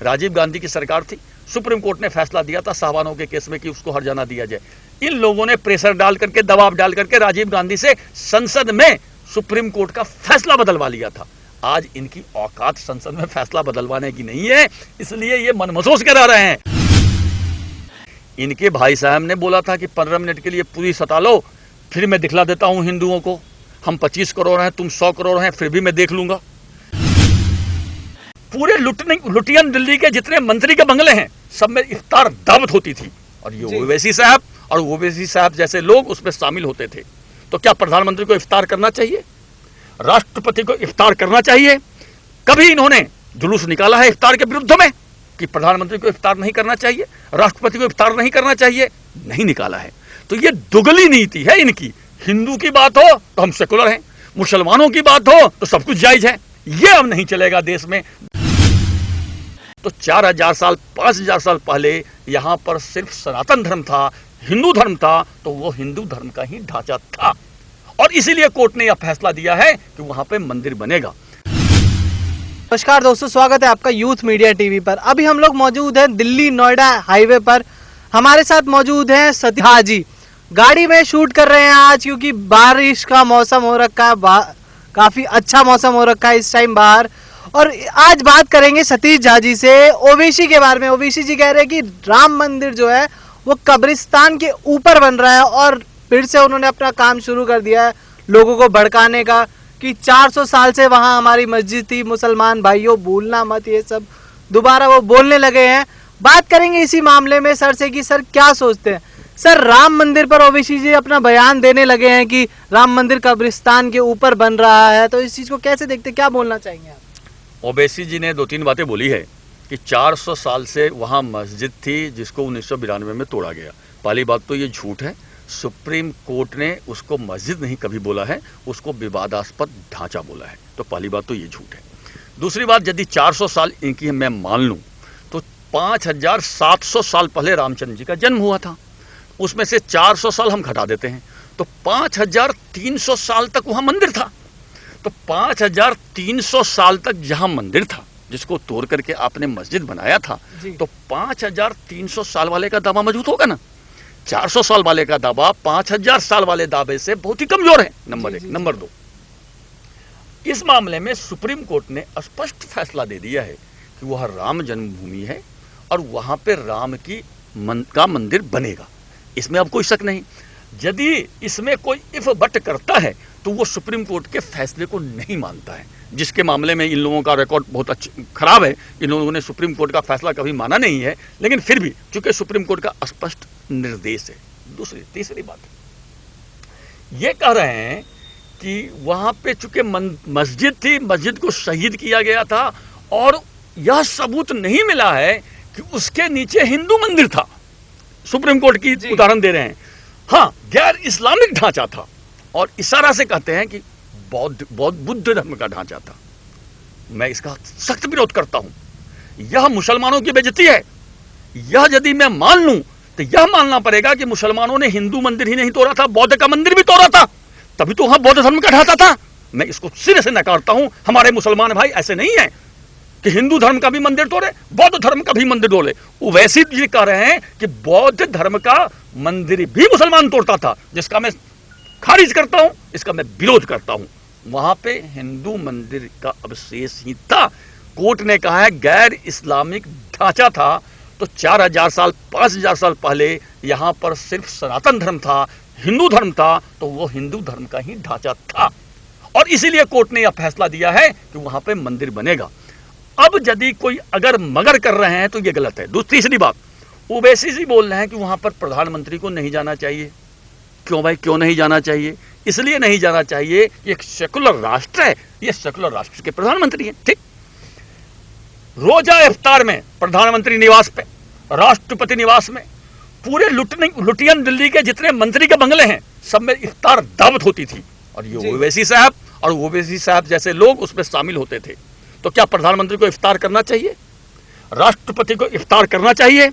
राजीव गांधी की सरकार थी, सुप्रीम कोर्ट ने फैसला दिया था साहबानों के केस में कि उसको हर्जाना दिया जाए। इन लोगों ने प्रेशर डाल करके, दबाव डाल करके राजीव गांधी से संसद में सुप्रीम कोर्ट का फैसला बदलवा लिया था। आज इनकी औकात संसद में फैसला बदलवाने की नहीं है, इसलिए ये मनमसोस करा रहे हैं। इनके भाई साहब ने बोला था कि 15 मिनट के लिए पूरी सता लो, फिर मैं दिखला देता हूं हिंदुओं को, हम 25 करोड़ हैं, तुम 100 करोड़ हैं, फिर भी मैं देख लूंगा। पूरे लुटियन दिल्ली के जितने मंत्री के बंगले हैं, सब में इफ्तार दावत होती थी, और ये ओवैसी साहब और ओवैसी साहब जैसे लोग उसमें शामिल होते थे। तो क्या प्रधानमंत्री को इफ्तार करना चाहिए? राष्ट्रपति को इफ्तार करना चाहिए? कभी इन्होंने जुलूस निकाला है इफ्तार के विरुद्ध में कि प्रधानमंत्री को इफ्तार नहीं करना चाहिए, राष्ट्रपति को इफ्तार नहीं करना चाहिए? नहीं निकाला है। तो ये दुगली नीति है इनकी। हिंदू की बात हो तो हम सेकुलर हैं, मुसलमानों की बात हो तो सब कुछ जायज है। ये अब नहीं चलेगा देश में। तो 4000 साल 5000 साल पहले यहां पर सिर्फ सनातन धर्म था, हिंदू धर्म था, तो वो हिंदू धर्म का ही ढांचा था, और इसीलिए कोर्ट ने यह फैसला दिया है कि वहां पे मंदिर बनेगा। नमस्कार दोस्तों, स्वागत है आपका यूथ मीडिया टीवी पर। अभी हम लोग मौजूद हैं दिल्ली नोएडा हाईवे पर। हमारे साथ मौजूद हैं सतीश हाजी। गाड़ी में शूट कर रहे हैं आज, क्योंकि बारिश का मौसम हो रखा है, काफी अच्छा मौसम हो रखा है इस टाइम बाहर। और आज बात करेंगे सतीश झा जी से ओवैसी के बारे में। ओवैसी जी कह रहे हैं कि राम मंदिर जो है वो कब्रिस्तान के ऊपर बन रहा है, और फिर से उन्होंने अपना काम शुरू कर दिया है लोगों को भड़काने का कि 400 साल से वहां हमारी मस्जिद थी, मुसलमान भाइयों भूलना मत, ये सब दोबारा वो बोलने लगे हैं। बात करेंगे इसी मामले में सर से कि सर क्या सोचते हैं। सर, राम मंदिर पर ओवैसी जी अपना बयान देने लगे हैं कि राम मंदिर कब्रिस्तान के ऊपर बन रहा है, तो इस चीज को कैसे देखते, क्या बोलना चाहेंगे आप? ओवैसी जी ने 2-3 बातें बोली है कि 400 साल से वहां मस्जिद थी जिसको 1992 में तोड़ा गया। पहली बात तो ये झूठ है। सुप्रीम कोर्ट ने उसको मस्जिद नहीं कभी बोला है, उसको विवादास्पद ढांचा बोला है। तो पहली बात तो ये झूठ है। दूसरी बात, यदि 400 साल इनकी मैं मान लूं तो 5700 साल पहले रामचंद्र जी का जन्म हुआ था, उसमें से 400 साल हम घटा देते हैं तो 5300 साल तक वहां मंदिर था। तो 5300 साल तक जहां मंदिर था, जिसको तोड़ करके आपने मस्जिद बनाया था, तो 5300 साल वाले का दावा मजबूत होगा ना। 400 साल वाले का दावा 5000 साल वाले दावे से बहुत ही कमजोर है, नंबर 1। नंबर 2, इस मामले में सुप्रीम कोर्ट ने स्पष्ट फैसला दे दिया है कि वह राम जन्मभूमि है और वहां पे राम का मंदिर बनेगा, इसमें अब कोई शक नहीं। यदि इसमें कोई इफ बट करता है तो वो सुप्रीम कोर्ट के फैसले को नहीं मानता है, जिसके मामले में इन लोगों का रिकॉर्ड बहुत खराब है। इन लोगों ने सुप्रीम कोर्ट का फैसला कभी माना नहीं है, लेकिन फिर भी चूंकि सुप्रीम कोर्ट का स्पष्ट निर्देश है। तीसरी बात, ये कह रहे हैं कि वहां पे चूंकि मस्जिद थी, मस्जिद को शहीद किया गया था, और यह सबूत नहीं मिला है कि उसके नीचे हिंदू मंदिर था। सुप्रीम कोर्ट की उदाहरण दे रहे हैं। हाँ, गैर इस्लामिक ढांचा था, और इशारा से कहते हैं कि बुद्ध धर्म का ढांचा था। मैं इसका सख्त विरोध करता हूं। यह मुसलमानों की बेइज्जती है। यह यदि मैं मान लूं तो यह मानना पड़ेगा कि मुसलमानों ने हिंदू मंदिर ही नहीं तोड़ा था, बौद्ध का मंदिर भी तोड़ा था, तभी तो वहां बौद्ध धर्म का ढांचा था। मैं इसको सिरे से नकारता हूं। हमारे मुसलमान भाई ऐसे नहीं है कि हिंदू धर्म का भी मंदिर तोड़े, बौद्ध धर्म का भी मंदिर तोड़े। ओवैसी जी कह रहे हैं कि बौद्ध धर्म का मंदिर भी मुसलमान तोड़ता था, जिसका मैं खारिज करता हूं, इसका मैं विरोध करता हूं। वहां पे हिंदू मंदिर का अवशेष ही था। कोर्ट ने कहा है गैर इस्लामिक ढांचा था। तो 4000 साल 5000 साल पहले यहां पर सिर्फ सनातन धर्म था, हिंदू धर्म था, तो वो हिंदू धर्म का ही ढांचा था, और इसीलिए कोर्ट ने यह फैसला दिया है कि वहां पे मंदिर बनेगा। अब यदि कोई अगर मगर कर रहे हैं तो ये गलत है। तीसरी बात, ओवैसी जी बोल रहे हैं कि वहां पर प्रधानमंत्री को नहीं जाना चाहिए। क्यों भाई, क्यों नहीं जाना चाहिए? इसलिए नहीं जाना चाहिए, एक सेकुलर राष्ट्र है, ये सेकुलर राष्ट्र के प्रधानमंत्री हैं, ठीक। रोजा इफ्तार में प्रधानमंत्री निवास पे, राष्ट्रपति निवास में, पूरे लुटियन दिल्ली के जितने मंत्री के बंगले हैं, सब में इफ्तार दावत होती थी, और ये ओवैसी साहब और ओवैसी साहब जैसे लोग उसमें शामिल होते थे। तो क्या प्रधानमंत्री को इफ्तार करना चाहिए? राष्ट्रपति को इफ्तार करना चाहिए?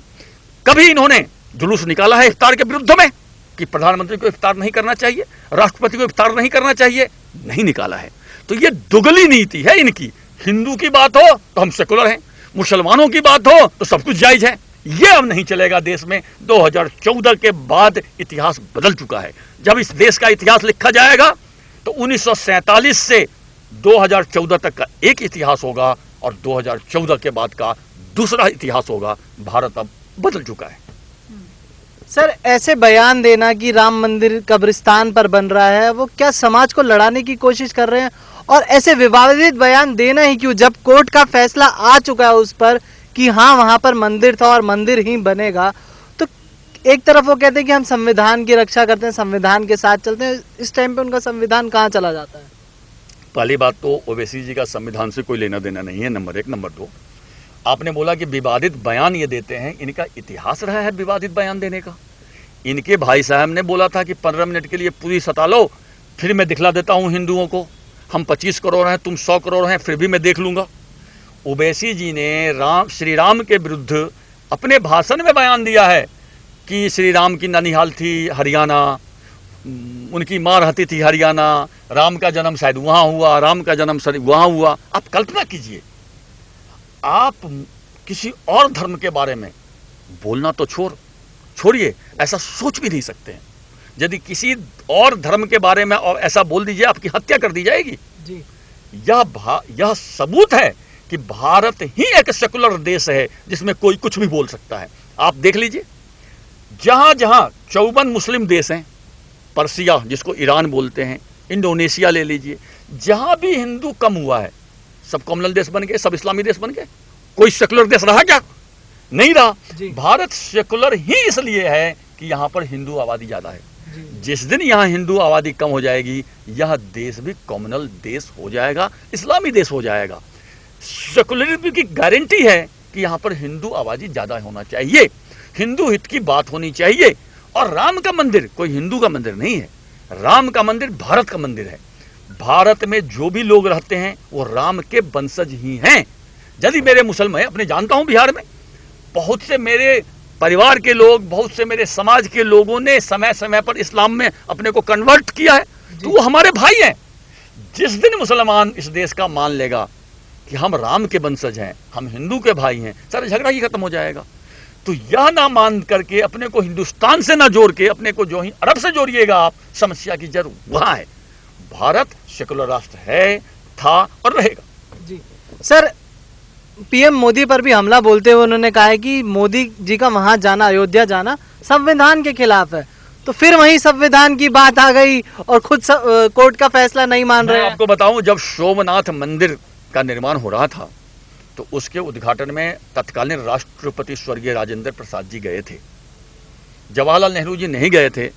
कभी इन्होंने जुलूस निकाला है इफ्तार के विरुद्ध में कि प्रधानमंत्री को इफ्तार नहीं करना चाहिए, राष्ट्रपति को इफ्तार नहीं करना चाहिए? नहीं निकाला है। तो ये दुगली नीति है इनकी। हिंदू की बात हो तो हम सेकुलर हैं, मुसलमानों की बात हो तो सब कुछ जायज है। ये अब नहीं चलेगा देश में। 2014 के बाद इतिहास बदल चुका है। जब इस देश का इतिहास लिखा जाएगा तो 1947 से 2014 तक का एक इतिहास होगा और 2014 के बाद का दूसरा इतिहास होगा। भारत अब बदल चुका है। सर, ऐसे बयान देना कि राम मंदिर कब्रिस्तान पर बन रहा है, वो क्या समाज को लड़ाने की कोशिश कर रहे हैं? और ऐसे विवादित बयान देना ही क्यों, जब कोर्ट का फैसला आ चुका है उस पर कि हाँ वहां पर मंदिर था और मंदिर ही बनेगा। तो एक तरफ वो कहते हैं कि हम संविधान की रक्षा करते हैं, संविधान के साथ चलते हैं, इस टाइम पे उनका संविधान कहाँ चला जाता है? पहली बात तो ओवैसी जी का संविधान से कोई लेना देना नहीं है, नंबर एक। नंबर दो, आपने बोला कि विवादित बयान ये देते हैं, इनका इतिहास रहा है विवादित बयान देने का। इनके भाई साहब ने बोला था कि 15 मिनट के लिए पूरी सता लो, फिर मैं दिखला देता हूँ हिंदुओं को, हम 25 करोड़ हैं, तुम 100 करोड़ हैं, फिर भी मैं देख लूँगा। ओवैसी जी ने श्री राम के विरुद्ध अपने भाषण में बयान दिया है कि श्री राम की ननिहाल थी हरियाणा, उनकी माँ रहती थी हरियाणा, राम का जन्म शायद वहाँ हुआ, राम का जन्म वहाँ हुआ। आप कल्पना कीजिए, आप किसी और धर्म के बारे में बोलना तो छोड़िए, ऐसा सोच भी नहीं सकते हैं। यदि किसी और धर्म के बारे में और ऐसा बोल दीजिए, आपकी हत्या कर दी जाएगी जी। यह सबूत है कि भारत ही एक सेकुलर देश है जिसमें कोई कुछ भी बोल सकता है। आप देख लीजिए, जहां जहां 54 मुस्लिम देश हैं, पर्सिया जिसको ईरान बोलते हैं, इंडोनेशिया ले लीजिए, जहां भी हिंदू कम हुआ है सब कम्युनल देश बन गए, सब इस्लामी देश बन गए। कोई सेकुलर देश रहा क्या? नहीं रहा। भारत सेकुलर ही इसलिए है कि यहाँ पर हिंदू आबादी ज्यादा है। जिस दिन यहाँ हिंदू आबादी कम हो जाएगी, यह देश भी कम्युनल देश हो जाएगा, इस्लामी देश हो जाएगा। सेकुलरिज्म की गारंटी है कि यहाँ पर हिंदू आबादी ज्यादा होना चाहिए, हिंदू हित की बात होनी चाहिए। और राम का मंदिर कोई हिंदू का मंदिर नहीं है, राम का मंदिर भारत का मंदिर है। भारत में जो भी लोग रहते हैं वो राम के वंशज ही हैं। यदि मेरे मुसलमान, अपने जानता हूं बिहार में बहुत से मेरे परिवार के लोग, बहुत से मेरे समाज के लोगों ने समय समय पर इस्लाम में अपने को कन्वर्ट किया है, तो वो हमारे भाई हैं। जिस दिन मुसलमान इस देश का मान लेगा कि हम राम के वंशज हैं, हम हिंदू के भाई हैं, सारा झगड़ा ही खत्म हो जाएगा। तो यह ना मान करके अपने को हिंदुस्तान से ना जोड़ के अपने को जो ही अरब से जोड़िएगा आप, समस्या की जड़ वहां है। भारत सेकुलर राष्ट्र है, था और रहेगा। जी सर, पीएम मोदी पर भी हमला बोलते हुए उन्होंने कहा है कि मोदी जी का वहां जाना, अयोध्या जाना संविधान के खिलाफ है। तो फिर वहीं संविधान की बात आ गई और खुद कोर्ट का फैसला नहीं मान रहे हैं। आपको बताऊं, जब सोमनाथ मंदिर का निर्माण हो रहा था तो उसके उद्घाटन में तत्कालीन राष्ट्रपति स्वर्गीय राजेंद्र प्रसाद जी गए थे। जवाहरलाल नेहरू जी नहीं गए थे,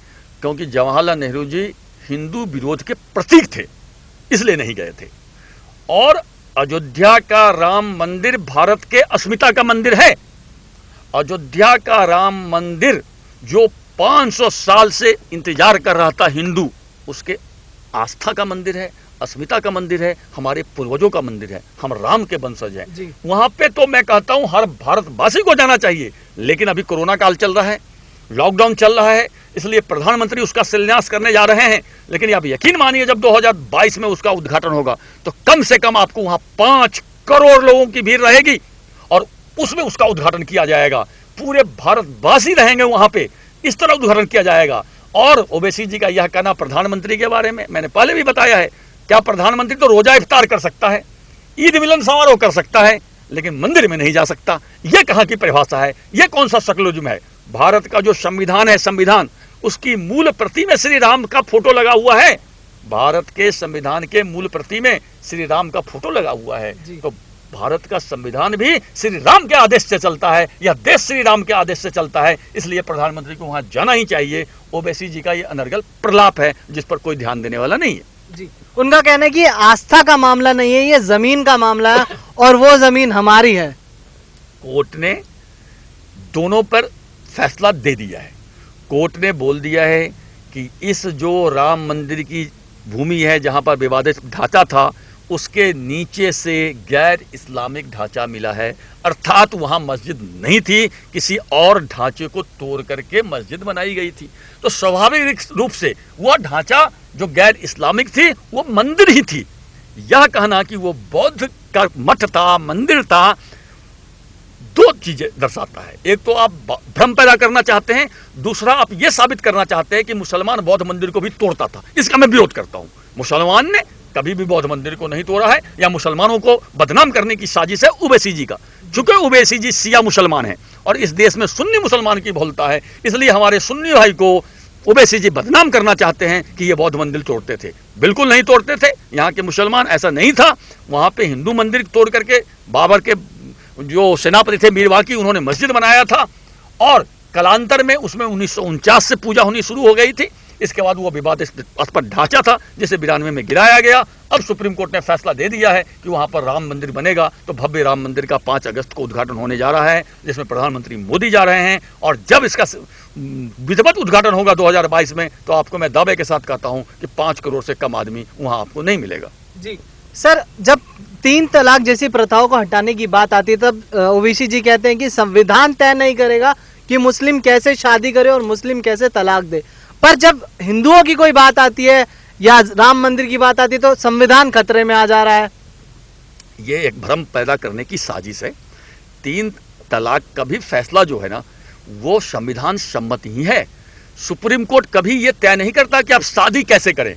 क्योंकि जवाहरलाल नेहरू जी हिंदू विरोध के प्रतीक थे, इसलिए नहीं गए थे। और अयोध्या का राम मंदिर भारत के अस्मिता का मंदिर है। अयोध्या का राम मंदिर जो 500 साल से इंतजार कर रहा था हिंदू, उसके आस्था का मंदिर है, अस्मिता का मंदिर है, हमारे पूर्वजों का मंदिर है, हम राम के वंशज हैं। वहां पे तो मैं कहता हूं हर भारतवासी को जाना चाहिए। लेकिन अभी कोरोना काल चल रहा है, लॉकडाउन चल रहा है, इसलिए प्रधानमंत्री उसका शिलान्यास करने जा रहे हैं। लेकिन आप यकीन मानिए, जब 2022 में उसका उद्घाटन होगा तो कम से कम आपको वहां 5 करोड़ लोगों की भीड़ रहेगी और उसमें उसका उद्घाटन किया जाएगा। पूरे भारतवासी रहेंगे वहां पे, इस तरह उद्घाटन किया जाएगा। और ओवैसी जी का यह कहना प्रधानमंत्री के बारे में, मैंने पहले भी बताया है, क्या प्रधानमंत्री तो रोजा इफ्तार कर सकता है, ईद मिलन समारोह कर सकता है, लेकिन मंदिर में नहीं जा सकता। यह कहां की परिभाषा है? यह कौन सा सेकुलरिज्म है? भारत का जो संविधान है, संविधान उसकी मूल प्रति में श्री राम का फोटो लगा हुआ है। भारत के संविधान के मूल प्रति में श्री राम का फोटो लगा हुआ है। तो भारत का संविधान भी श्री राम के आदेश से चलता है, यह देश श्री राम के आदेश से चलता है, इसलिए प्रधानमंत्री को वहां जाना ही चाहिए। ओवैसी जी का यह अनर्गल प्रलाप है जिस पर कोई ध्यान देने वाला नहीं है। जी, उनका कहना है कि ये आस्था का मामला नहीं है, ये जमीन का मामला है और वो जमीन हमारी है। कोर्ट ने दोनों पर फैसला दे दिया है। कोर्ट ने बोल दिया है कि इस जो राम मंदिर की भूमि है जहां पर विवादित ढांचा था, उसके नीचे से गैर इस्लामिक ढांचा मिला है, अर्थात वहां मस्जिद नहीं थी, किसी और ढांचे को तोड़ करके मस्जिद बनाई गई थी। तो स्वाभाविक रूप से वह ढांचा जो गैर इस्लामिक थी वो मंदिर ही थी। यह कहना कि वो बौद्ध का मठ था, मंदिर था, दो चीजें दर्शाता है। एक तो आप भ्रम पैदा करना चाहते हैं, दूसरा आप ये साबित करना चाहते हैं कि मुसलमान बौद्ध मंदिर को भी तोड़ता था। इसका मैं विरोध करता हूं। मुसलमान ने कभी भी बौद्ध मंदिर को नहीं तोड़ा है, या मुसलमानों को बदनाम करने की साजिश है ओवैसी जी का। चूंकि ओवैसी जी शिया मुसलमान है और इस देश में सुन्नी मुसलमान की बहुलता है, इसलिए हमारे सुन्नी भाई को ओवैसी जी बदनाम करना चाहते हैं कि ये बौद्ध मंदिर तोड़ते थे। बिल्कुल नहीं तोड़ते थे। यहाँ के मुसलमान ऐसा नहीं था। वहाँ पे हिंदू मंदिर तोड़ करके बाबर के जो सेनापति थे मीर वाकी, उन्होंने मस्जिद बनाया था और कालांतर में उसमें 1949 से पूजा होनी शुरू हो गई थी। इसके बाद वो विवादास्पद ढांचा था जिसे 92 में गिराया गया। अब सुप्रीम कोर्ट ने फैसला दे दिया है कि वहां पर राम मंदिर बनेगा, तो भव्य राम मंदिर का 5 अगस्त को उद्घाटन होने जा रहा है, जिसमें प्रधानमंत्री मोदी जा रहे हैं। और जब इसका विधिवत उद्घाटन होगा 2022 में, तो आपको मैं दावे के साथ कहता हूं कि 5 करोड़ से कम आदमी वहां आपको नहीं मिलेगा। जी सर, जब 3 तलाक जैसी प्रथाओं को हटाने की बात आती है, तब ओवैसी जी कहते हैं कि संविधान तय नहीं करेगा कि मुस्लिम कैसे शादी करे और मुस्लिम कैसे तलाक दे। पर जब हिंदुओं की कोई बात आती है या राम मंदिर की बात आती है, तो संविधान खतरे में आ जा रहा है। ये एक भ्रम पैदा करने की साजिश है। 3 तलाक का भी फैसला जो है ना, वो संविधान सम्मत ही है। सुप्रीम कोर्ट कभी ये तय नहीं करता कि आप शादी कैसे करें।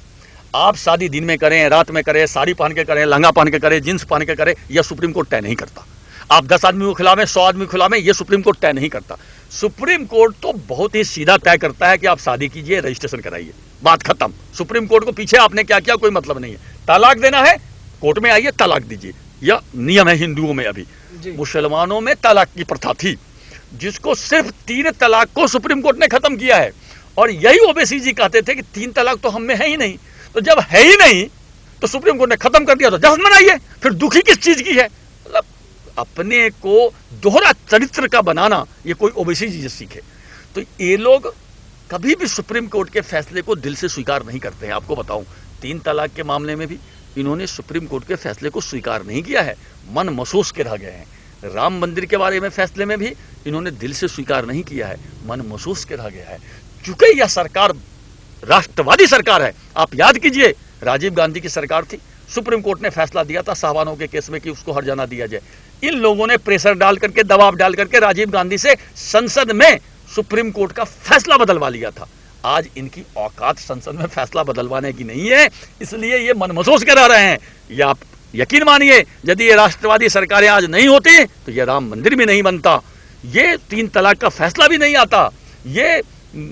आप शादी दिन में करें, रात में करें, साड़ी पहन के करें, लहंगा पहन के करें, जींस पहन के करें, यह सुप्रीम कोर्ट तय नहीं करता। आप 10 आदमी को खिलावें, 100 आदमी को खिलावें, यह सुप्रीम कोर्ट तय नहीं करता। सुप्रीम कोर्ट तो बहुत ही सीधा तय करता है कि आप शादी कीजिए, रजिस्ट्रेशन कराइए, बात खत्म। सुप्रीम कोर्ट को पीछे आपने क्या किया कोई मतलब नहीं है। तलाक देना है, कोर्ट में आइए, तलाक दीजिए, यह नियम है हिंदुओं में। अभी मुसलमानों में तलाक की प्रथा थी, जिसको सिर्फ 3 तलाक को सुप्रीम कोर्ट ने खत्म किया है। और यही ओवैसी जी कहते थे कि 3 तलाक तो हम में है ही नहीं। तो जब है ही नहीं तो सुप्रीम कोर्ट ने खत्म कर दिया, तो जश्न मनाइए। फिर दुखी किस चीज की है? मतलब अपने को दोहरा चरित्र का बनाना, ये कोई ओवैसी जी से सीखे। तो ये लोग कभी भी सुप्रीम कोर्ट के फैसले को दिल से स्वीकार नहीं करते हैं। आपको बताऊं, 3 तलाक के मामले में भी इन्होंने सुप्रीम कोर्ट के फैसले को स्वीकार नहीं किया है, मन महसूस के रह गए हैं। राम मंदिर के बारे में फैसले में भी इन्होंने दिल से स्वीकार नहीं किया है, मन महसूस के रह गया है। चूंकि यह सरकार राष्ट्रवादी सरकार है। आप याद कीजिए, राजीव गांधी की सरकार थी, सुप्रीम कोर्ट ने फैसला दिया था साहबानों के केस में कि उसको हर्जाना दिया जाए। इन लोगों ने प्रेशर डाल करके, दबाव डाल करके राजीव गांधी से संसद में सुप्रीम कोर्ट का फैसला बदलवा लिया था। आज इनकी औकात संसद में फैसला बदलवाने की नहीं है, इसलिए ये मन महसूस करा रहे हैं। या आप यकीन मानिए, यदि ये राष्ट्रवादी सरकारें आज नहीं होती तो ये राम मंदिर भी नहीं बनता, ये 3 तलाक का फैसला भी नहीं आता, ये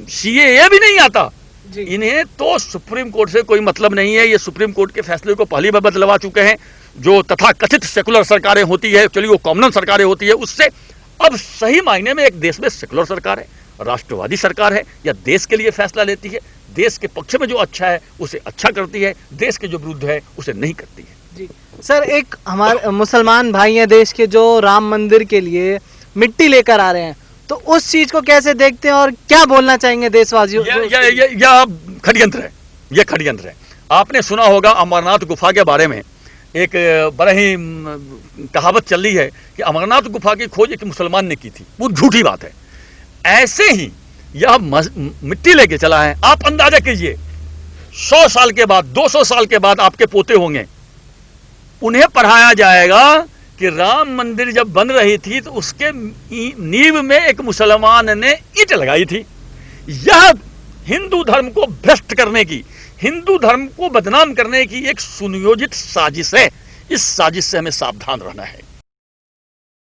CAA भी नहीं आता। इन्हें तो सुप्रीम कोर्ट से कोई मतलब नहीं है। ये सुप्रीम कोर्ट के फैसले को पहली बार बदलवा चुके हैं। जो तथा कथित सेकुलर सरकारें होती है, चलिए वो कॉमनल सरकारें होती है, उससे अब सही मायने में एक देश में सेकुलर सरकार है, राष्ट्रवादी सरकार है, या देश के लिए फैसला लेती है, देश के पक्ष में जो अच्छा है उसे अच्छा करती है, देश के जो विरुद्ध है उसे नहीं करती है। जी सर, एक हमारे मुसलमान भाई हैं देश के, जो राम मंदिर के लिए मिट्टी लेकर आ रहे हैं, तो उस चीज को कैसे देखते हैं और क्या बोलना चाहेंगे देशवासियों? यह षड्यंत्र है, यह षड्यंत्र है। आपने सुना होगा अमरनाथ गुफा के बारे में एक बड़ा ही कहावत चल रही है कि अमरनाथ गुफा की खोज एक मुसलमान ने की थी। वो झूठी बात है। ऐसे ही यह मिट्टी लेके चला है। आप अंदाजा कीजिए, 100 साल के बाद, 200 साल के बाद आपके पोते होंगे, उन्हें पढ़ाया जाएगा कि राम मंदिर जब बन रही थी तो उसके नींव में एक मुसलमान ने ईंट लगाई थी। यह हिंदू धर्म को भ्रष्ट करने की, हिंदू धर्म को बदनाम करने की एक सुनियोजित साजिश है। इस साजिश से हमें सावधान रहना है।